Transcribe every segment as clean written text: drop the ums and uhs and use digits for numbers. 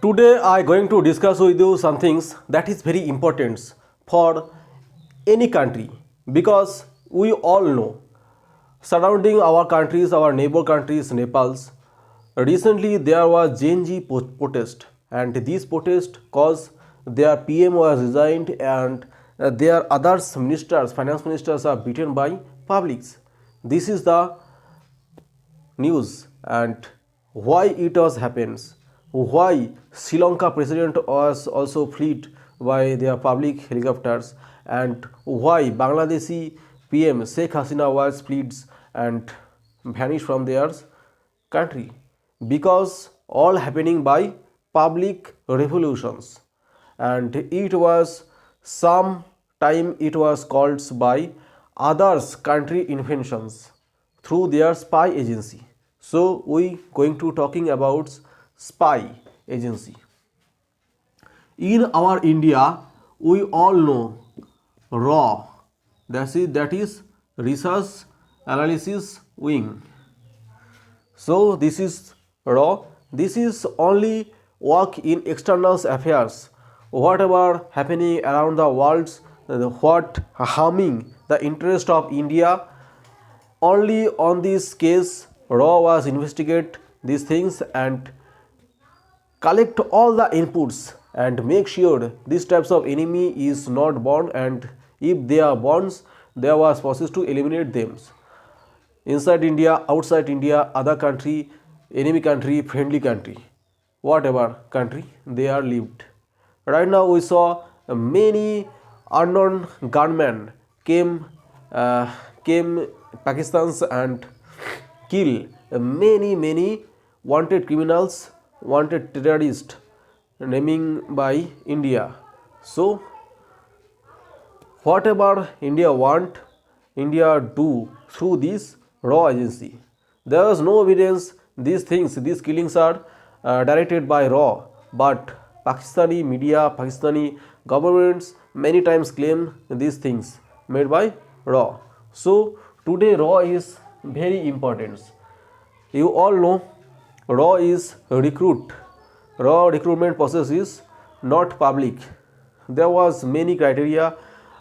Today I going to discuss with you some things that is very important for any country because we all know surrounding our countries, our neighbor countries, Nepal's. Recently there was Gen Z protest and this protest caused their PM was resigned and their others ministers, finance ministers are beaten by publics. This is the news and why it was happens, why Sri Lanka president was also fleed by their public helicopters, and why Bangladeshi PM Sheikh Hasina was fleed and vanished from their country, because all happening by public revolutions. And it was some time it was called by others country inventions through their spy agency. So we going to talking about spy agency. In our India, we all know RAW, that is research analysis wing. So this is RAW. This is only work in external affairs. Whatever happening around the world, what harming the interest of India, only on this case RAW was investigate these things and collect all the inputs and make sure these types of enemy is not born, and if they are born there was process to eliminate them inside India, outside India, other country, enemy country, friendly country, whatever country they are lived. Right now we saw many unknown gunmen came Pakistan's and kill many wanted criminals, wanted terrorists naming by India. So whatever India want, India do through this RAW agency. There is no evidence these things, these killings are directed by RAW, but Pakistani media, Pakistani governments many times claim these things made by RAW. So today RAW is very important. You all know RAW is recruit. RAW recruitment process is not public. There was many criteria.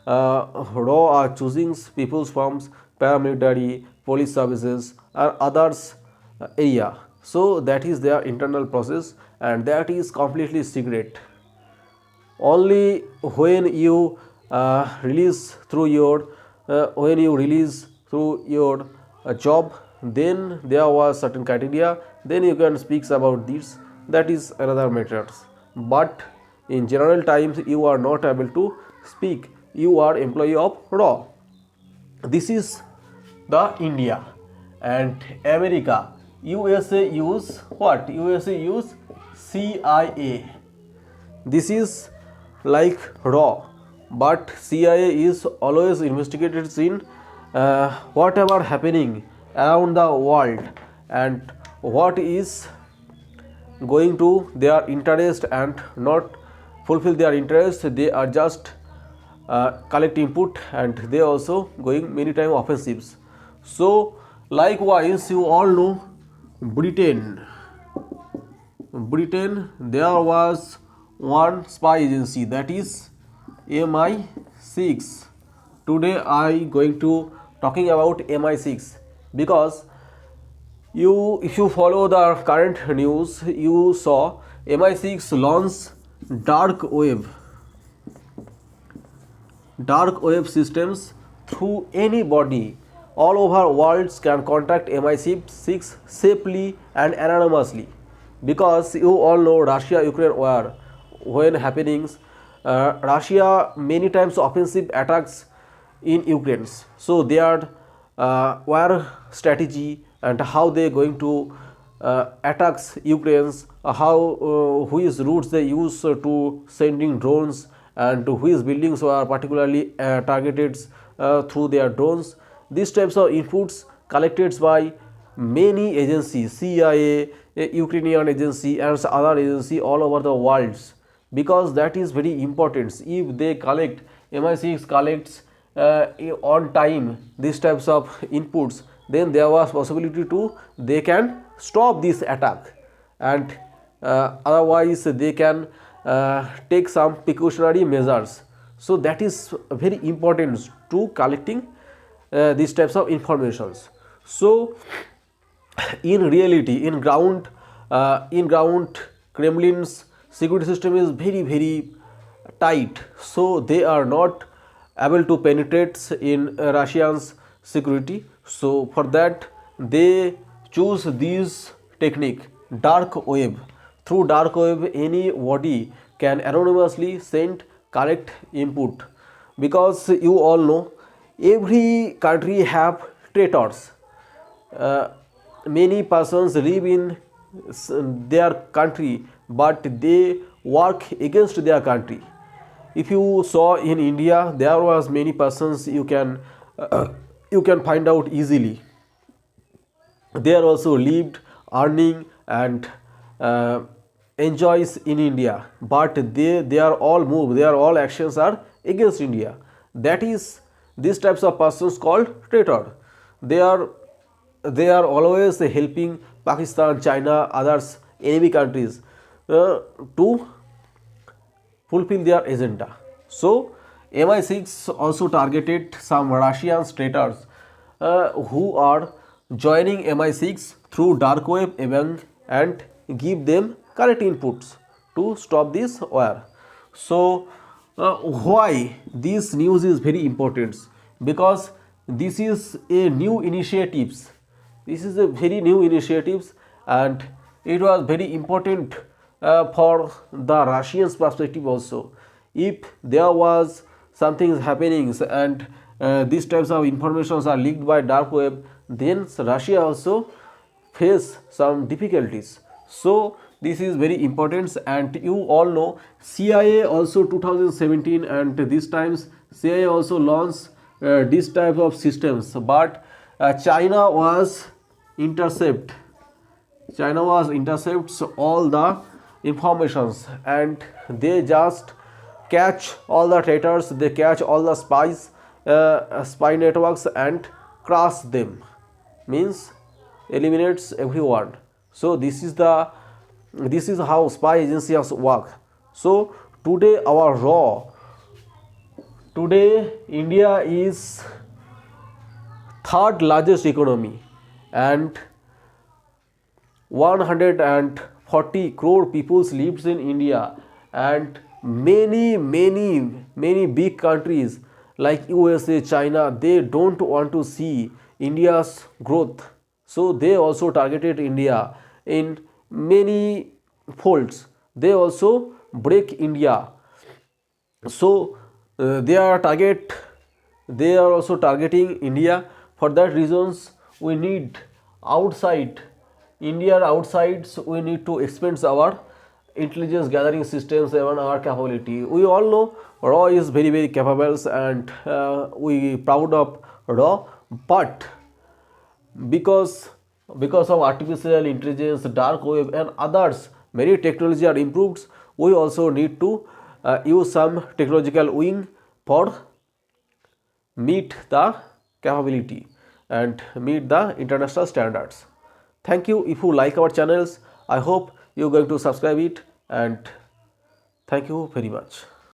RAW are choosing people from paramilitary, police services or others area. So that is their internal process and that is completely secret. Only when you release through your job, then there was certain criteria, then you can speak about this, that is another matter. But in general times you are not able to speak, you are employee of RAW. This is the India. And America, USA use what? USA use CIA. This is like RAW, but CIA is always investigated in whatever happening around the world and what is going to their interest and not fulfill their interest. They are just collect input and they also going many time offensives. So likewise you all know Britain, there was one spy agency, that is MI6. Today I going to talking about MI6 because if you follow the current news, you saw MI6 launch dark web systems through anybody all over worlds can contact MI6 safely and anonymously, because you all know Russia Ukraine war when happenings, Russia many times offensive attacks in Ukraine. So their war strategy and how they going to attacks Ukraine's, how which routes they use to sending drones and which buildings were particularly targeted through their drones. These types of inputs collected by many agencies, CIA, Ukrainian agency and other agency all over the world, because that is very important. If they collect, MI6 collects on time these types of inputs, then there was possibility to they can stop this attack and otherwise they can take some precautionary measures. So that is very important to collecting these types of informations. So in reality, in ground Kremlin's security system is very tight, so they are not able to penetrate in Russians security. So for that they choose this technique, dark web. Through dark web anybody can anonymously send correct input, because you all know every country have traitors. uh, Many persons live in their country but they work against their country. If you saw in India, there was many persons you can find out easily. They are also lived, earning and uh, enjoys in India, but they are all move, their all actions are against India. That is, these types of persons called traitor. They are always helping Pakistan, China, others enemy countries to fulfill their agenda. So MI6 also targeted some Russian traitors who are joining MI6 through dark web and give them correct inputs to stop this war. So why this news is very important? Because this is a new initiatives. This is a very new initiatives, and it was very important for the Russians perspective also. If there was something happening and these types of informations are leaked by dark web, then Russia also face some difficulties. So this is very important, and you all know CIA also 2017 and this times CIA also launched this type of systems, but China was intercept. China was intercepts all the informations, and they just catch all the traitors, they catch all the spies, spy networks and crush them, means eliminates everyone. So this is how spy agencies work. So today India is third largest economy, and 140 crore people lives in India, and many big countries like USA, China, they don't want to see India's growth. So they also targeted India in many folds. They also break India. So they are also targeting India. For that reasons we need outside India, outsides we need to expand our intelligence gathering systems and our capability. We all know raw is very capable, and we proud of raw, but because of artificial intelligence, dark web and others, many technology are improved. We also need to use some technological wing for meet the capability and meet the international standards. Thank you. If you like our channels, I hope you're going to subscribe it, and thank you very much.